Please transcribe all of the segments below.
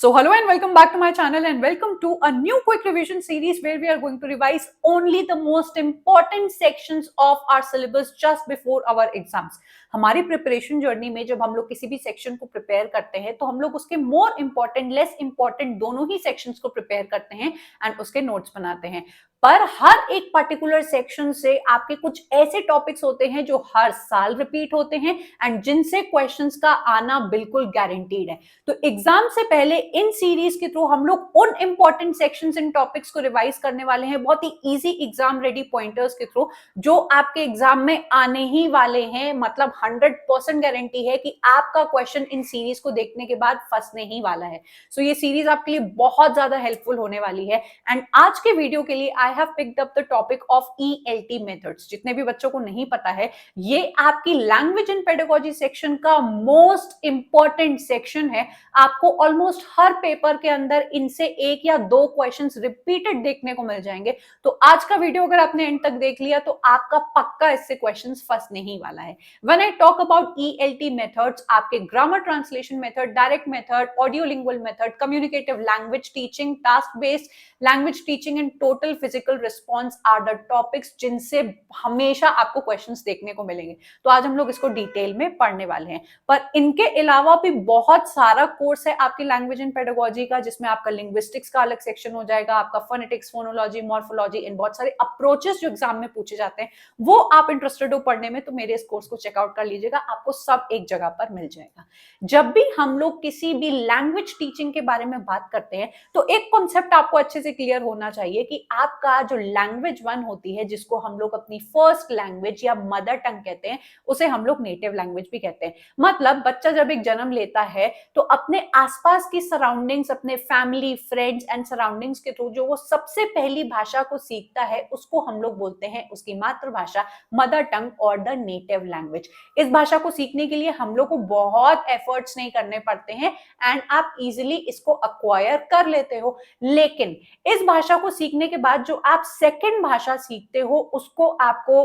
So hello and welcome back to my channel and welcome to a new quick revision series where we are going to revise only the most important sections of our syllabus just before our exams. हमारी preparation journey में जब हम लोग किसी भी section को prepare करते हैं तो हम लोग उसके मोर इंपॉर्टेंट लेस इंपॉर्टेंट दोनों ही सेक्शंस को प्रिपेयर करते हैं एंड उसके नोट्स बनाते हैं। पर हर एक पर्टिकुलर सेक्शन से आपके कुछ ऐसे टॉपिक्स होते हैं जो हर साल रिपीट होते हैं एंड जिनसे क्वेश्चंस का आना बिल्कुल गारंटीड है। तो एग्जाम से पहले इन सीरीज के थ्रू हम लोग उन इंपॉर्टेंट सेक्शंस इन टॉपिक्स को रिवाइज करने वाले हैं बहुत ही इजी एग्जाम रेडी पॉइंटर्स के थ्रू जो आपके एग्जाम में आने ही वाले हैं। मतलब 100% गारंटी है कि आपका क्वेश्चन इन सीरीज को देखने के बाद फंसने ही वाला है। सो ये सीरीज आपके लिए बहुत ज्यादा हेल्पफुल होने वाली है एंड आज के वीडियो के लिए I have picked up the topic of ELT methods. जितने भी बच्चों को नहीं पता है, ये आपकी लैंग्वेज एंड पेडागोजी सेक्शन का मोस्ट इंपॉर्टेंट सेक्शन है। आपको ऑलमोस्ट हर पेपर के अंदर इनसे एक या दो क्वेश्चंस रिपीटेड देखने को मिल जाएंगे। तो आज का वीडियो अगर आपने एंड तक देख लिया तो आपका पक्का इससे क्वेश्चंस फंसने ही वाला है। When I talk about ELT methods, आपके grammar translation method, direct method, audio lingual method, communicative language teaching, task based language teaching and total physical response are the topics जिनसे हमेशा आपको क्वेश्चंस देखने को मिलेंगे। तो आज हम लोग इसको डिटेल में पढ़ने वाले हैं। पर इनके अलावा भी बहुत सारा कोर्स है आपकी लैंग्वेज एंड पेडागोजी का, जिसमें आपका लिंग्विस्टिक्स का अलग सेक्शन हो जाएगा, आपका फोनेटिक्स, फोनोलॉजी, मॉर्फोलॉजी, इन बहुत सारे अप्रोचेस जो एग्जाम में पूछे जाते हैं वो आप इंटरेस्टेड हो पढ़ने में तो मेरे इस कोर्स को चेकआउट कर लीजिएगा। आपको सब एक जगह पर मिल जाएगा। जब भी हम लोग किसी भी लैंग्वेज टीचिंग के बारे में बात करते हैं तो एक कॉन्सेप्ट आपको अच्छे से क्लियर होना चाहिए कि आपका जो लैंग्वेज वन होती है, जिसको हम लोग अपनी फर्स्ट लैंग्वेज या मदर टंग कहते हैं, उसे हम लोग नेटिव लैंग्वेज भी कहते हैं। मतलब बच्चा जब एक जन्म लेता है तो अपने आसपास की सराउंडिंग्स, अपने फैमिली, फ्रेंड्स एंड सराउंडिंग्स के थ्रू जो वो सबसे पहली भाषा को सीखता है उसको हम लोग बोलते हैं उसकी मातृभाषा, मदर टंग और द नेटिव लैंग्वेज। इस भाषा को सीखने के लिए हम लोग को बहुत एफर्ट्स नहीं करने पड़ते हैं एंड आप इजीली इसको अक्वायर कर लेते हो। लेकिन इस भाषा को सीखने के बाद जो आप सेकंड भाषा सीखते हो उसको आपको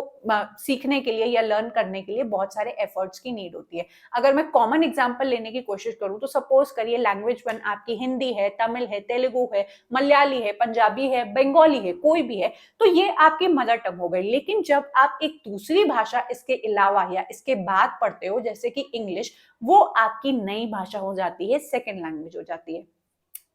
सीखने के लिए या लर्न करने के लिए बहुत सारे एफर्ट्स की नीड होती है। अगर मैं कॉमन एग्जांपल लेने की कोशिश करूं तो सपोज करिए लैंग्वेज वन आपकी हिंदी है, तमिल है, तेलुगु है, मलयाली है, पंजाबी है, बंगाली है, कोई भी है, तो ये आपकी मदर टंग हो गई। लेकिन जब आप एक दूसरी भाषा इसके अलावा या इसके बाद पढ़ते हो जैसे कि इंग्लिश, वो आपकी नई भाषा हो जाती है, सेकेंड लैंग्वेज हो जाती है।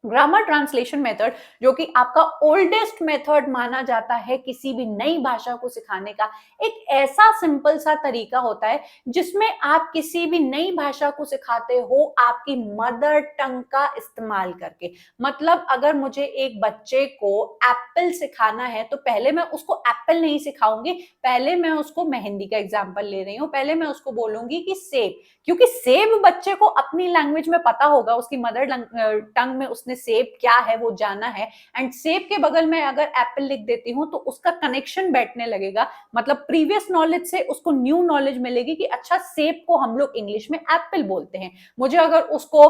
ग्रामर ट्रांसलेशन मेथड जो कि आपका ओल्डेस्ट मेथड माना जाता है किसी भी नई भाषा को सिखाने का, एक ऐसा सिंपल सा तरीका होता है जिसमें आप किसी भी नई भाषा को सिखाते हो आपकी मदर टंग का इस्तेमाल करके। मतलब अगर मुझे एक बच्चे को एप्पल सिखाना है तो पहले मैं उसको एप्पल नहीं सिखाऊंगी, पहले मैं उसको, मैं हिंदी का एग्जाम्पल ले रही हूँ, पहले मैं उसको बोलूंगी कि सेब, क्योंकि सेब बच्चे को अपनी लैंग्वेज में पता होगा, उसकी मदर टंग में उसने सेब क्या है वो जाना है एंड सेब के बगल में अगर एप्पल लिख देती हूं तो उसका कनेक्शन बैठने लगेगा। मतलब प्रीवियस नॉलेज से उसको न्यू नॉलेज मिलेगी कि अच्छा सेब को हम लोग इंग्लिश में एप्पल बोलते हैं। मुझे अगर उसको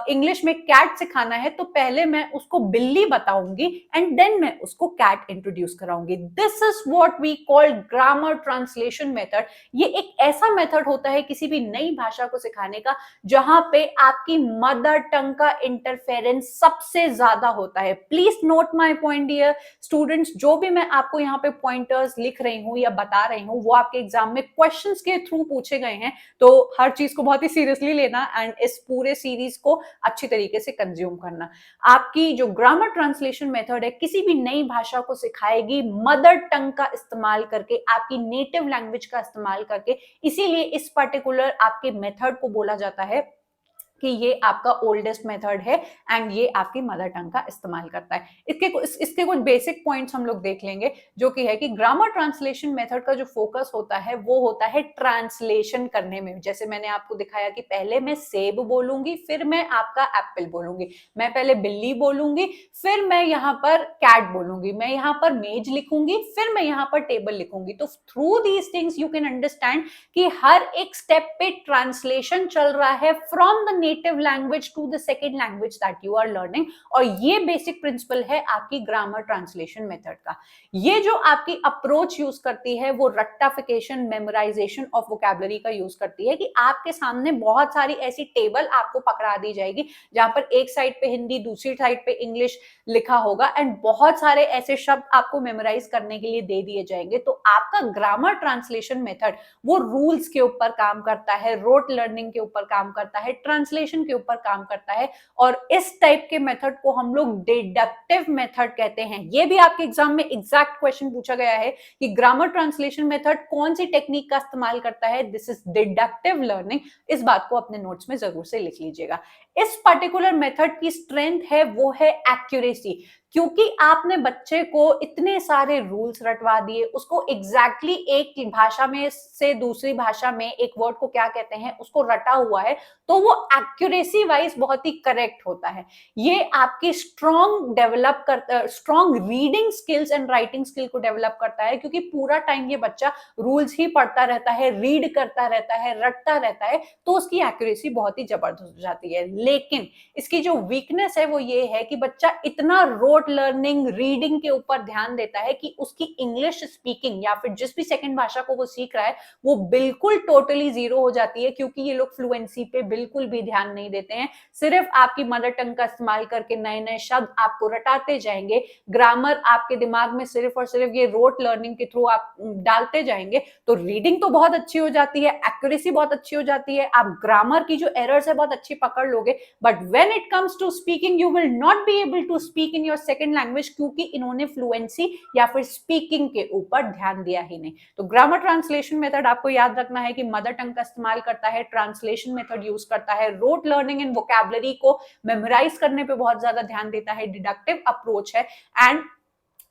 इंग्लिश में कैट सिखाना है तो पहले मैं उसको बिल्ली बताऊंगी एंड देन मैं उसको कैट इंट्रोड्यूस कराऊंगी। This is what we call grammar translation method. ये एक ऐसा मेथड होता है किसी भी नई भाषा को सिखाने का जहां पे आपकी मदर टंग का इंटरफेरेंस सबसे ज्यादा होता है। Please note my point dear students, जो भी मैं आपको यहाँ पे पॉइंटर्स लिख रही हूँ या बता रही हूँ वो आपके एग्जाम में क्वेश्चंस के थ्रू पूछे गए हैं, तो हर चीज को बहुत ही सीरियसली लेना एंड इस पूरे सीरीज को अच्छी तरीके से कंज्यूम करना। आपकी जो ग्रामर ट्रांसलेशन मेथड है किसी भी नई भाषा को सिखाएगी मदर टंग का इस्तेमाल करके, आपकी नेटिव लैंग्वेज का इस्तेमाल करके। इसीलिए इस पर्टिकुलर आपके मेथड को बोला जाता है कि ये आपका ओल्डेस्ट मेथड है एंड ये आपकी मदर टंग का इस्तेमाल करता है। इसके कुछ बेसिक पॉइंट्स हम लोग देख लेंगे, जो कि है कि ग्रामर ट्रांसलेशन मेथड का जो फोकस होता है वो होता है ट्रांसलेशन करने में। जैसे मैंने आपको दिखाया कि पहले मैं सेब बोलूंगी, फिर मैं आपका एप्पल बोलूंगी, मैं पहले बिल्ली बोलूंगी, फिर मैं यहाँ पर कैट बोलूंगी, मैं यहाँ पर मेज लिखूंगी, फिर मैं यहाँ पर टेबल लिखूंगी। तो through these things you can understand कि हर एक स्टेप पे ट्रांसलेशन चल रहा है from the native language to the second language that you are learning. और ये बेसिक प्रिंसिपल है आपकी ग्रामर ट्रांसलेशन मेथड का। ये जो आपकी अप्रोच यूज करती है वो रट्टाफिकेशन, मेमोराइजेशन ऑफ वोकैबुलरी का यूज करती है कि आपके सामने बहुत सारी ऐसी टेबल आपको पकड़ा दी जाएगी जहां पर एक साइड पे हिंदी, दूसरी साइड पे इंग्लिश लिखा होगा एंड बहुत सारे ऐसे शब्द आपको मेमोराइज करने के लिए दे दिए जाएंगे। तो आपका ग्रामर ट्रांसलेशन मेथड वो रूल्स के ऊपर काम करता है, रोट लर्निंग के ऊपर काम करता है, ट्रांसलेशन के ऊपर काम करता है। और इस टाइप के मेथड को हम लोग डिडक्टिव मेथड कहते हैं। ये भी आपके एग्जाम में एग्जैक्ट क्वेश्चन पूछा गया है कि ग्रामर ट्रांसलेशन मेथड कौन सी टेक्निक का इस्तेमाल करता है। This is deductive learning. इस बात को अपने नोट्स में जरूर से लिख लीजिएगा। इस पर्टिकुलर मेथड की स्ट्रेंथ है वो है एक्यूरेसी, क्योंकि आपने बच्चे को इतने सारे रूल्स रटवा दिए, उसको एग्जैक्टली एक भाषा में से दूसरी भाषा में एक वर्ड को क्या कहते हैं उसको रटा हुआ है, तो वो एक्यूरेसी वाइज बहुत ही करेक्ट होता है। ये आपकी strong reading skills and writing skill को डेवलप करता है, क्योंकि पूरा टाइम ये बच्चा रूल्स ही पढ़ता रहता है, रीड करता रहता है, रटता रहता है, तो उसकी एक्यूरेसी बहुत ही जबरदस्त हो जाती है। लेकिन इसकी जो वीकनेस है वो ये है कि बच्चा इतना रोट लर्निंग, रीडिंग के ऊपर ध्यान देता है कि उसकी इंग्लिश स्पीकिंग या फिर जिस भी सेकंड भाषा को वो सीख रहा है वो बिल्कुल टोटली जीरो हो जाती है, क्योंकि ये लोग फ्लुएंसी पे बिल्कुल भी ध्यान नहीं देते हैं। सिर्फ आपकी मदर टंग का इस्तेमाल करके नए नए शब्द आपको रटाते जाएंगे, ग्रामर आपके दिमाग में सिर्फ और सिर्फ ये रोट लर्निंग के थ्रू आप डालते जाएंगे। तो रीडिंग तो बहुत अच्छी हो जाती है, एक्यूरेसी बहुत अच्छी हो जाती है, आप ग्रामर की जो एरर्स है बहुत अच्छी पकड़ लोगे, but when it comes to speaking you will not be able to speak in your second language, क्योंकि इन्होंने फ्लुएंसी या फिर स्पीकिंग के ऊपर ध्यान दिया ही नहीं। तो ग्रामर ट्रांसलेशन मेथड आपको याद रखना है कि मदर टंग का इस्तेमाल करता है, ट्रांसलेशन मेथड यूज करता है, रोट लर्निंग एंड वोकैबुलरी को मेमोराइज करने पे बहुत ज्यादा ध्यान देता है, डिडक्टिव अप्रोच है, एंड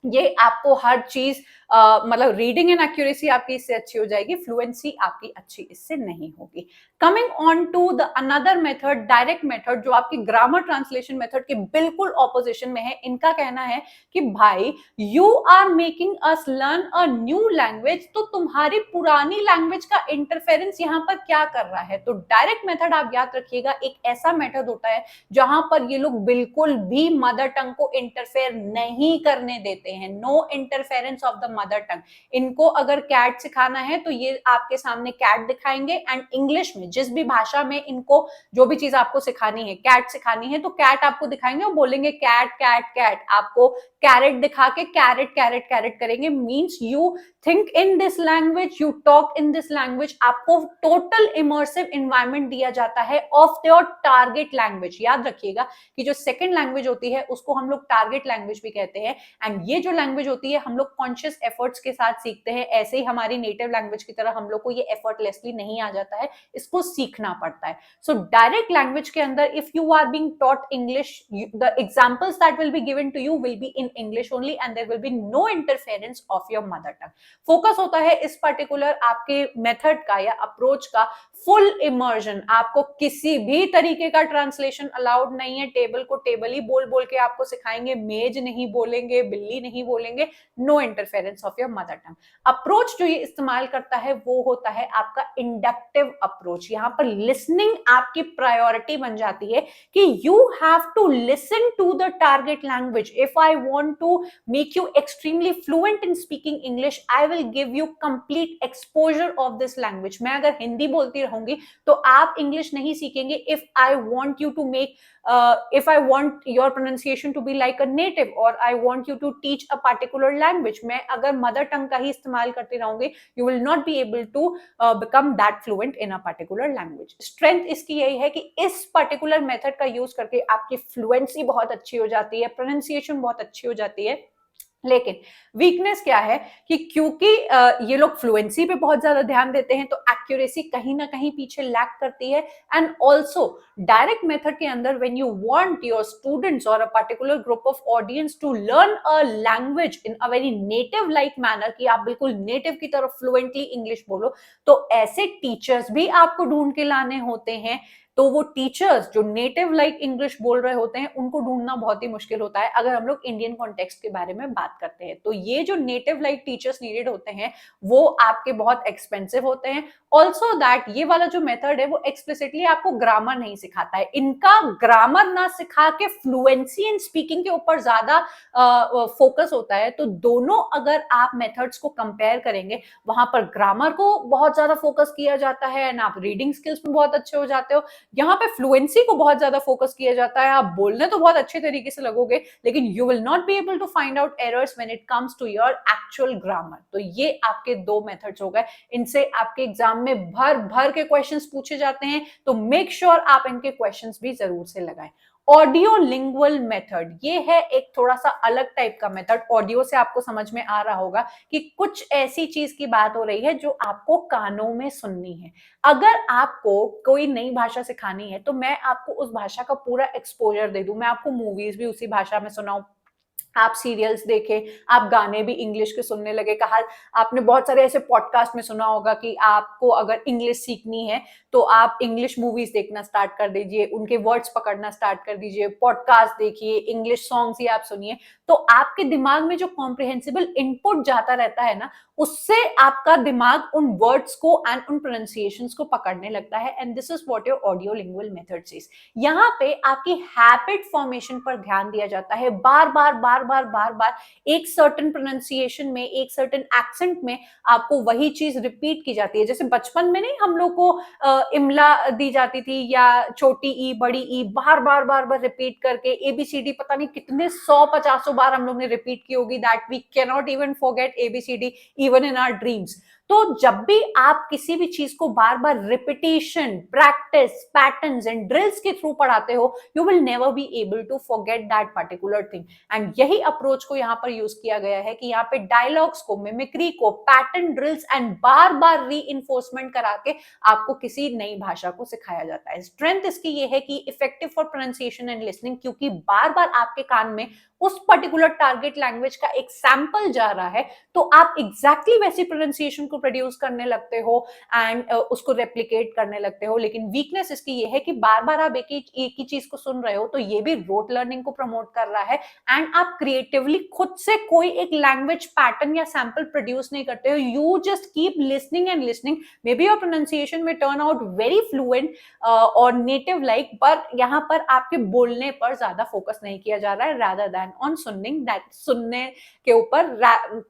ये आपको हर चीज मतलब रीडिंग एंड एक्यूरेसी आपकी इससे अच्छी हो जाएगी, फ्लुएंसी आपकी अच्छी इससे नहीं होगी। Coming on to the another method, direct method, जो आपकी ग्रामर ट्रांसलेशन मेथड के बिल्कुल ऑपोजिशन में है। इनका कहना है कि भाई you are making us learn a new language, तो तुम्हारी पुरानी लैंग्वेज का इंटरफेरेंस यहाँ पर क्या कर रहा है। तो डायरेक्ट मेथड आप याद रखिएगा एक ऐसा मेथड होता है जहां पर ये लोग बिल्कुल भी मदर टंग को इंटरफेयर नहीं करने देते हैं, no interference of the mother tongue. इनको अगर कैट सिखाना है तो ये आपके सामने कैट दिखाएंगे, एंड इंग्लिश में जिस भी भाषा में इनको जो भी चीज आपको सिखानी है, कैट सिखानी है तो कैट आपको दिखाएंगे और बोलेंगे कैट कैट कैट। आपको कैरेट दिखा के कैरेट कैरेट कैरेट करेंगे, means you think in this language, you talk in this language. आपको टोटल इमर्सिव एनवायरनमेंट दिया जाता है ऑफ योर टारगेट लैंग्वेज। याद रखिएगा कि जो सेकंड लैंग्वेज होती है उसको हम लोग टारगेट लैंग्वेज भी कहते हैं, एंड ये जो लैंग्वेज होती है हम लोग कॉन्शियस एफर्ट्स के साथ सीखते हैं। ऐसे ही हमारी नेटिव लैंग्वेज की तरह हम लोग को ये एफर्टलेसली नहीं आ जाता है, इसको सीखना पड़ता है। सो डायरेक्ट लैंग्वेज के अंदर if you are being taught English, the examples that will be given to you will be in English only, and there will be no interference of your mother tongue. Focus होता है इस particular आपके method का या approach का full immersion. आपको किसी भी तरीके का ट्रांसलेशन अलाउड नहीं है, टेबल को टेबल ही बोल बोल के आपको सिखाएंगे, मेज नहीं बोलेंगे, बिल्ली नहीं बोलेंगे, no interference of your mother tongue. Approach जो ये इस्तेमाल करता है वो होता है आपका इंडक्टिव अप्रोच। यहां पर लिसनिंग आपकी प्रायोरिटी बन जाती है कि you have to listen to the target language. If I want to make you extremely fluent in speaking English, I will give you complete exposure of this language. मैं अगर हिंदी बोलती रहूंगी तो आप इंग्लिश नहीं सीखेंगे। If I want you to make if I want your pronunciation to be like a native, or I want you to teach a particular language, मैं अगर मदर टंग का ही इस्तेमाल करती रहूंगी, you will not be able to become that fluent in a particular language. Strength इसकी यही है कि इस पर्टिकुलर मेथड का यूज करके आपकी फ्लुएंसी बहुत अच्छी हो जाती है, प्रोनाउंसिएशन बहुत अच्छी हो जाती है। लेकिन वीकनेस क्या है कि क्योंकि ये लोग फ्लुएंसी पे बहुत ज्यादा ध्यान देते हैं तो एक्यूरेसी कहीं ना कहीं पीछे लैक करती है। एंड ऑल्सो डायरेक्ट मेथड के अंदर when you want your students और a particular group of audience to learn a language in a very native like manner, कि आप बिल्कुल नेटिव की तरफ फ्लुएंटली इंग्लिश बोलो, तो ऐसे टीचर्स भी आपको ढूंढ के लाने होते हैं, तो वो टीचर्स जो नेटिव लाइक इंग्लिश बोल रहे होते हैं उनको ढूंढना बहुत ही मुश्किल होता है अगर हम लोग इंडियन कॉन्टेक्स्ट के बारे में बात करते हैं। तो ये जो नेटिव लाइक टीचर्स नीडेड होते हैं वो आपके बहुत एक्सपेंसिव होते हैं। ऑल्सो दैट ये वाला जो मेथड है वो एक्सप्लिसिटली आपको ग्रामर नहीं सिखाता है। इनका ग्रामर ना सिखा के फ्लुएंसी एंड स्पीकिंग के ऊपर ज्यादा फोकस होता है। तो दोनों अगर आप मेथड्स को कंपेयर करेंगे, वहां पर ग्रामर को बहुत ज्यादा फोकस किया जाता है एंड आप रीडिंग स्किल्स में बहुत अच्छे हो जाते हो। यहाँ पे फ्लुएंसी को बहुत ज्यादा फोकस किया जाता है। आप बोलने तो बहुत अच्छे तरीके से लगोगे लेकिन you will not be able to find out errors when it comes to your actual grammar. तो ये आपके दो मेथड्स हो गए। इनसे आपके एग्जाम में भर भर के क्वेश्चंस पूछे जाते हैं, तो मेक श्योर आप इनके क्वेश्चंस भी जरूर से लगाएं। ऑडियो लिंगुअल मेथड, ये है एक थोड़ा सा अलग टाइप का मेथड। ऑडियो से आपको समझ में आ रहा होगा कि कुछ ऐसी चीज की बात हो रही है जो आपको कानों में सुननी है। अगर आपको कोई नई भाषा सिखानी है तो मैं आपको उस भाषा का पूरा एक्सपोजर दे दूं, मैं आपको मूवीज भी उसी भाषा में सुनाऊं, आप सीरियल्स देखें, आप गाने भी इंग्लिश के सुनने लगे। कहा आपने बहुत सारे ऐसे पॉडकास्ट में सुना होगा कि आपको अगर इंग्लिश सीखनी है तो आप इंग्लिश मूवीज देखना स्टार्ट कर दीजिए, उनके वर्ड्स पकड़ना स्टार्ट कर दीजिए, पॉडकास्ट देखिए, इंग्लिश सॉन्ग्स ही आप सुनिए। तो आपके दिमाग में जो कॉम्प्रिहेंसिबल इनपुट जाता रहता है ना, उससे आपका दिमाग उन वर्ड्स को एंड उन प्रोनाउंसिएशंस को पकड़ने लगता है। And this is what your audio lingual method is. यहाँ पे आपकी हैबिट फॉर्मेशन पर ध्यान दिया जाता है। बार बार बार बार बार बार एक सर्टेन प्रोनाउंसिएशन में, एक सर्टेन एक्सेंट में आपको वही चीज रिपीट की जाती है। जैसे बचपन में नहीं हम लोग को इमला दी जाती थी या छोटी ई बड़ी ई बार बार बार बार रिपीट करके, एबीसीडी पता नहीं कितने 100-50 बार हम लोग ने रिपीट की होगी, that we can not even forget A B C D even in our dreams. तो जब भी आप किसी भी चीज को बार बार repetition, practice, patterns and drills के थ्रू पढ़ाते हो, you will never be able to forget that particular thing. And यही अप्रोच को यहाँ पर यूज किया गया है कि यहाँ पे डायलॉग्स को, मिमिक्री को, पैटर्न, ड्रिल्स एंड बार बार री इन्फोर्समेंट करा के आपको किसी नई भाषा को सिखाया जाता है। स्ट्रेंथ इसकी ये है कि effective for pronunciation and listening, क्योंकि बार बार आपके कान में उस पर्टिकुलर टारगेट लैंग्वेज का एक सैंपल जा रहा है, तो आप एग्जैक्टली वैसी प्रोनाउंसिएशन को प्रोड्यूस करने लगते हो एंड उसको रेप्लिकेट करने लगते हो। लेकिन वीकनेस इसकी ये है कि बार बार आप एक ही चीज को सुन रहे हो, तो ये भी रोट लर्निंग को प्रमोट कर रहा है एंड आप क्रिएटिवली खुद से कोई एक लैंग्वेज पैटर्न या सैंपल प्रोड्यूस नहीं करते हो। You just keep listening and listening. May be your pronunciation में टर्न आउट वेरी फ्लुएंट और नेटिव लाइक, पर यहाँ पर आपके बोलने पर ज्यादा फोकस नहीं किया जा रहा है, रादर दैन ऑन सुननिंग, दैट सुनने के ऊपर।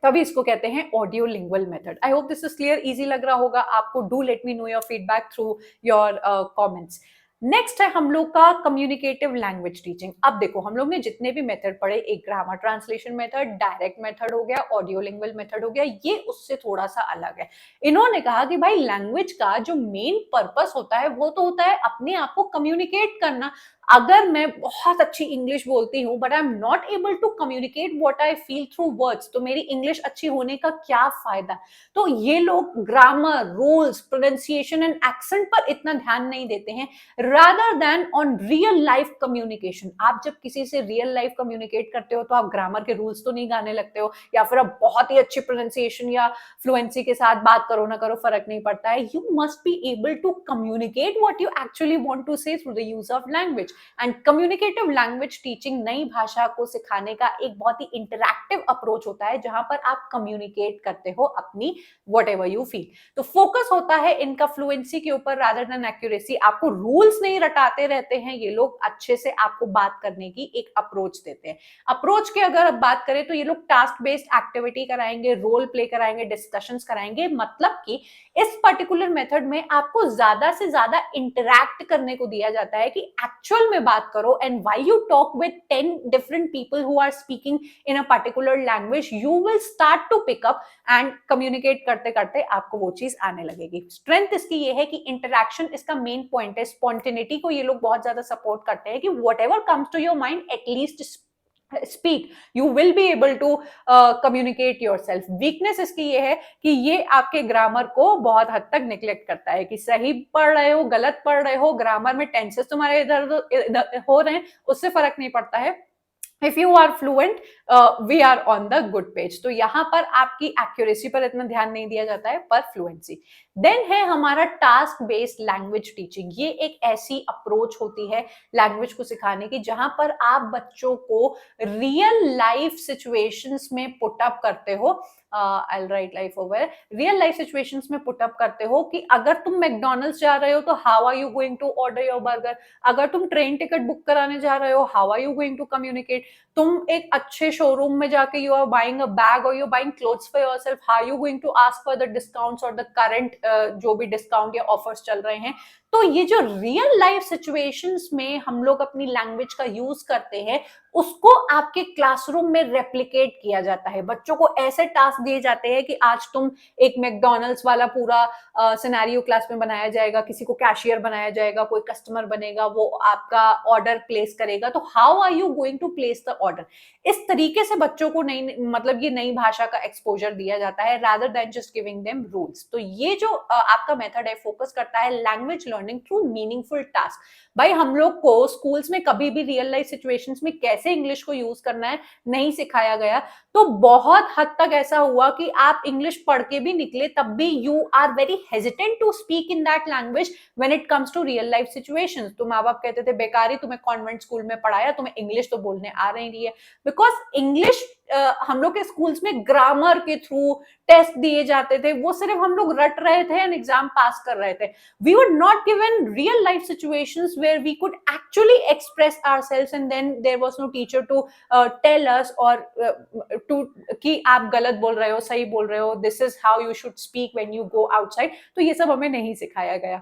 तभी इसको कहते हैं audio lingual method. I hope this is clear, easy लग रहा होगा आपको। Do let me know your feedback through your comments. Next है हम लोग का कम्युनिकेटिव लैंग्वेज टीचिंग। अब देखो हम लोग ने जितने भी मेथड पढ़े, एक grammar translation method, direct method हो गया, ऑडियो लिंगुअल मेथड हो गया, ये उससे थोड़ा सा अलग है। इन्होंने कहा कि भाई लैंग्वेज का जो मेन पर्पस होता है वो तो होता है अपने आप को कम्युनिकेट करना। अगर मैं बहुत अच्छी इंग्लिश बोलती हूँ but I am not able to communicate what I feel through words, तो मेरी इंग्लिश अच्छी होने का क्या फायदा। तो ये लोग grammar, rules, pronunciation and accent पर इतना ध्यान नहीं देते हैं, rather than on real life communication. आप जब किसी से रियल लाइफ कम्युनिकेट करते हो तो आप ग्रामर के रूल्स तो नहीं गाने लगते हो, या फिर आप बहुत ही अच्छी प्रोनाउंसिएशन या फ्लुएंसी के साथ बात करो ना करो, फर्क नहीं पड़ता है। You must be able to communicate what you actually want to say through the use of language. And communicative language teaching नई भाषा को सिखाने का एक बहुत ही इंटरैक्टिव अप्रोच होता है, जहां पर आप कम्युनिकेट करते हो अपनी वट एवर यू फील। तो फोकस होता है इनका फ्लुएंसी के ऊपर रादर देन एक्यूरेसी। आपको रूल्स नहीं रटाते रहते हैं ये लोग, अच्छे से आपको बात करने की एक अप्रोच देते हैं। अप्रोच की अगर अब बात करें तो ये लोग टास्क बेस्ड एक्टिविटी कराएंगे, रोल प्ले कराएंगे, डिस्कशंस कराएंगे। मतलब कि इस पर्टिकुलर मेथड में आपको ज्यादा से ज्यादा इंटरैक्ट करने को दिया जाता है कि एक्चुअल में बात करो। And why you talk with 10 different people who are speaking in a particular language, you will start to pick up and communicate करते करते आपको वो चीज आने लगेगी। स्ट्रेंथ इसकी ये है कि इंटरैक्शन इसका मेन पॉइंट है। स्पॉन्टेनिटी को ये लोग बहुत ज्यादा सपोर्ट करते हैं कि whatever comes to your mind at least speak, you will be able to communicate yourself। Weakness इसकी ये है कि ये आपके ग्रामर को बहुत हद तक निग्लेक्ट करता है कि सही पढ़ रहे हो गलत पढ़ रहे हो, ग्रामर में टेंसेस तुम्हारे इधर हो रहे हैं उससे फर्क नहीं पड़ता है। If you are fluent, we are on the good page. तो यहाँ पर आपकी एक्यूरेसी पर इतना ध्यान नहीं दिया जाता है, पर फ्लुएंसी। देन है हमारा टास्क बेस्ड लैंग्वेज टीचिंग। ये एक ऐसी अप्रोच होती है लैंग्वेज को सिखाने की जहां पर आप बच्चों को रियल लाइफ सिचुएशंस में पुट अप करते हो। I write life over, real life situations में पुट अप करते हो कि अगर तुम मैकडोनल्ड्स जा रहे हो तो how are you going to order your burger. अगर तुम ट्रेन टिकट बुक कराने जा रहे हो, how are you going to communicate. तुम एक अच्छे शोरूम में जाके you are buying a bag और you buying clothes for yourself, how you going to ask for the discounts और द करंट जो भी डिस्काउंट या ऑफर्स चल रहे हैं। तो ये जो रियल लाइफ सिचुएशंस में हम लोग अपनी लैंग्वेज का यूज करते हैं, उसको आपके क्लासरूम में रेप्लिकेट किया जाता है। बच्चों को ऐसे टास्क दिए जाते हैं कि आज तुम एक मैकडोनल्ड्स वाला पूरा सिनेरियो क्लास में बनाया जाएगा, किसी को कैशियर बनाया जाएगा, कोई कस्टमर बनेगा, वो आपका ऑर्डर प्लेस करेगा, तो how are you going to place the order. इस तरीके से बच्चों को नई मतलब ये नई भाषा का एक्सपोजर दिया जाता है rather than just giving them rules. तो ये जो आपका मेथड है फोकस करता है language learning through meaningful task. भाई हम लोग को स्कूल्स में कभी भी रियल लाइफ सिचुएशंस में कैसे इंग्लिश को यूज करना है नहीं सिखाया गया। तो बहुत हद तक ऐसा हुआ कि आप इंग्लिश पढ़ के भी निकले तब भी you are very hesitant to speak in that language when it comes to real life situations. तो माँ बाप कहते थे बेकारी, तुम्हें कॉन्वेंट स्कूल में पढ़ाया, तुम्हें इंग्लिश तो बोलने आ रही है। बिकॉज इंग्लिश हम लोग के स्कूल्स में ग्रामर के थ्रू टेस्ट दिए जाते थे, वो सिर्फ हम लोग रट रहे थे एंड एग्जाम पास कर रहे थे। We were not given real life situations where we could actually express ourselves and then there was no teacher to tell us और टू कि आप गलत बोल रहे हो, सही बोल रहे हो, this is how you should speak when you go outside. तो ये सब हमें नहीं सिखाया गया।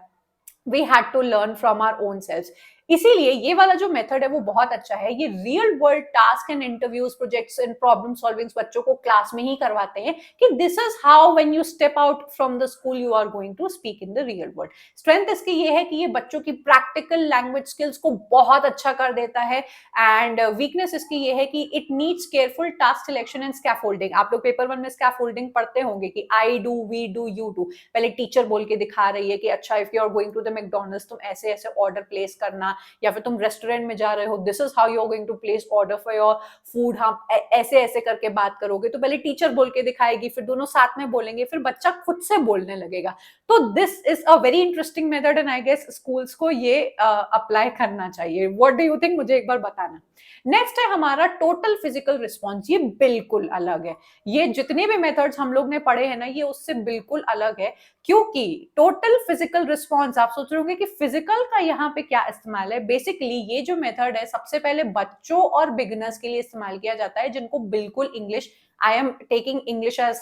We had to learn from our own selves। इसीलिए ये वाला जो मेथड है वो बहुत अच्छा है। ये real world task and interviews, projects and problem solving बच्चों को क्लास में ही करवाते हैं कि this is how when you step out from the school you are going to speak in the real world. Strength इसकी ये है कि ये बच्चों की प्रैक्टिकल लैंग्वेज स्किल्स को बहुत अच्छा कर देता है। एंड वीकनेस इसकी ये है कि it needs careful task selection and scaffolding. आप लोग पेपर 1 में स्कैफोल्डिंग पढ़ते होंगे कि I do, we do, you do. पहले टीचर बोल के दिखा रही है कि अच्छा if you are going to the McDonald's तुम ऐसे ऐसे ऑर्डर प्लेस करना, या फिर तुम रेस्टोरेंट में जा रहे हो, this is how you are going to place order for your food. हम ऐसे ऐसे करके बात करोगे। तो पहले टीचर बोल के दिखाएगी, फिर दोनों साथ में बोलेंगे, फिर बच्चा खुद से बोलने लगेगा। तो this is a very interesting method and I guess schools को ये अप्लाई करना चाहिए। व्हाट डू यू थिंक, मुझे एक बार बताना। नेक्स्ट है हमारा टोटल फिजिकल रिस्पॉन्स। ये बिल्कुल अलग है। ये जितने भी मेथड्स हम लोग ने पढ़े हैं ना, ये उससे बिल्कुल अलग है। क्योंकि टोटल फिजिकल रिस्पॉन्स, आप सोच रहे होंगे कि फिजिकल का यहाँ पे क्या इस्तेमाल है। बेसिकली ये जो मेथड है सबसे पहले बच्चों और बिगिनर्स के लिए इस्तेमाल किया जाता है जिनको बिल्कुल English, I am taking English as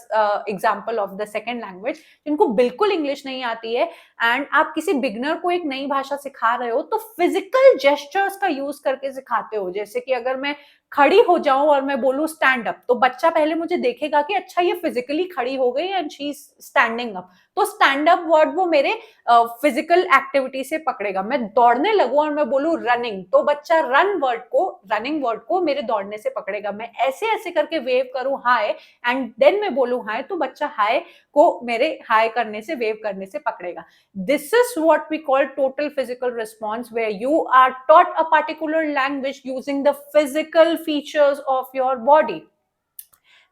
example of the second language, जिनको बिल्कुल इंग्लिश नहीं आती है एंड आप किसी बिगनर को एक नई भाषा सिखा रहे हो तो फिजिकल जेस्चर्स का यूज करके सिखाते हो। जैसे कि अगर मैं खड़ी हो जाऊं और मैं बोलूं स्टैंड अप, तो बच्चा पहले मुझे देखेगा कि अच्छा ये फिजिकली खड़ी हो गई and she is standing up. तो स्टैंड अप वर्ड वो मेरे फिजिकल एक्टिविटी से पकड़ेगा। मैं दौड़ने लगूं और मैं बोलूं रनिंग, तो बच्चा रनिंग वर्ड को मेरे दौड़ने से पकड़ेगा। मैं ऐसे ऐसे करके वेव करूं हाय एंड देन मैं बोलूं हाय, तो बच्चा हाय को मेरे हाय करने से, वेव करने से पकड़ेगा। This is what we call total physical response, where you are taught a particular language using the physical features of your body.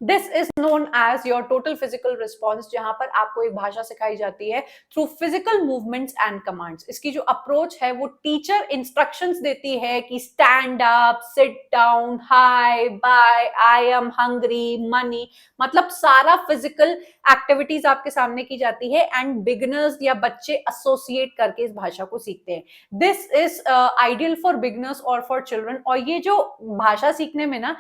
This is known as your total physical response, जहां पर आपको एक भाषा सिखाई जाती है through physical movements and commands. इसकी जो अप्रोच है वो टीचर इंस्ट्रक्शंस देती है कि stand up, sit down, hi, bye, I am hungry, money, मतलब सारा फिजिकल एक्टिविटीज आपके सामने की जाती है एंड बिगिनर्स या बच्चे एसोसिएट करके इस भाषा को सीखते हैं। This is ideal for beginners और फॉर चिल्ड्रन। और ये जो भाषा सीखने में ना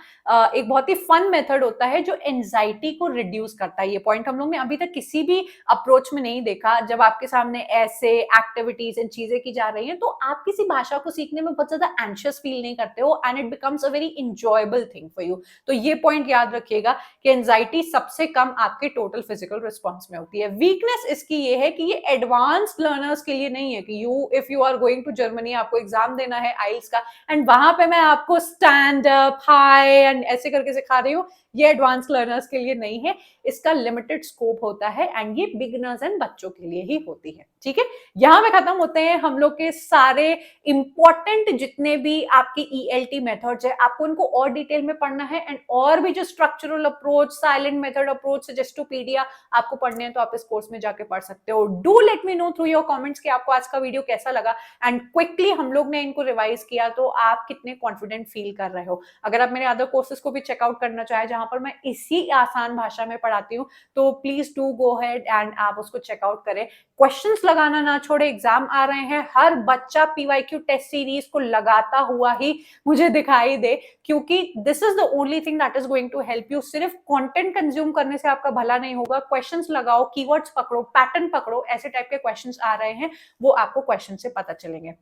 एक बहुत ही फन मेथड होता है जो एंजाइटी को रिड्यूस करता है। ये पॉइंट हम लोग ने अभी तक किसी भी अप्रोच में नहीं देखा। जब आपके सामने ऐसे एक्टिविटीज एंड चीजें की जा रही हैं तो आप किसी भाषा को सीखने में बहुत ज्यादा एंशियस फील नहीं करते हो and it becomes a very enjoyable thing for you. तो ये पॉइंट याद रखिएगा कि एंजाइटी सबसे कम आपके टोटल फिजिकल रिस्पॉन्स में होती है। वीकनेस इसकी ये है कि ये एडवांस्ड लर्नर्स के लिए नहीं है कि if you are going to Germany, आपको एग्जाम देना है आइल्स का एंड वहां पे मैं आपको स्टैंड अप, हाय एंड ऐसे करके सिखा रही हूँ, ये एडवांस एडवांस लर्नर्स के लिए नहीं है, इसका लिमिटेड स्कोप होता है एंड ये बिगिनर्स एंड बच्चों के लिए ही होती है। ठीक है, यहाँ पे खत्म होते हैं हम लोग के सारे इंपॉर्टेंट जितने भी आपके ELT मेथड्स है, आपको उनको और डिटेल में पढ़ना है एंड और भी जो structural approach, silent method approach, suggestopedia आपको पढ़ने हैं तो आप इस कोर्स में जाके पढ़ सकते हो। Do let me know through your comments कि आपको आज का वीडियो कैसा लगा एंड क्विकली हम लोग ने इनको रिवाइज किया तो आप कितने कॉन्फिडेंट फील कर रहे हो। अगर आप मेरे अदर कोर्सेज को भी चेकआउट करना चाहे जहां पर मैं इसी आसान भाषा में पढ़ाती हूँ तो please do go head and आप उसको चेकआउट करें। क्वेश्चंस लगाना ना छोड़े, एग्जाम आ रहे हैं, हर बच्चा PYQ टेस्ट सीरीज को लगाता हुआ ही मुझे दिखाई दे, क्योंकि this is the only thing that is going to help you. सिर्फ कंटेंट कंज्यूम करने से आपका भला नहीं होगा, क्वेश्चंस लगाओ, कीवर्ड्स पकड़ो, पैटर्न पकड़ो, ऐसे टाइप के क्वेश्चंस आ रहे हैं वो आपको क्वेश्चन से पता चलेंगे।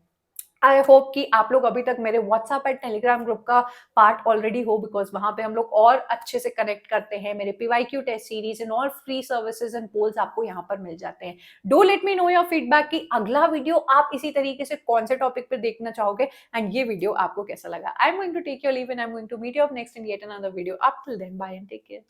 आई होप कि आप लोग अभी तक मेरे व्हाट्सएप एंड टेलीग्राम ग्रुप का पार्ट ऑलरेडी हो, बिकॉज वहां पे हम लोग और अच्छे से कनेक्ट करते हैं। मेरे PYQ टेस्ट सीरीज एंड और फ्री सर्विसेज एंड पोल्स आपको यहाँ पर मिल जाते हैं। Do let me know your feedback कि अगला वीडियो आप इसी तरीके से कौन से टॉपिक पर देखना चाहोगे एंड ये वीडियो आपको कैसा लगा। I am going to take your leave and I am going to meet you up next in yet another video. Up till then bye and take care.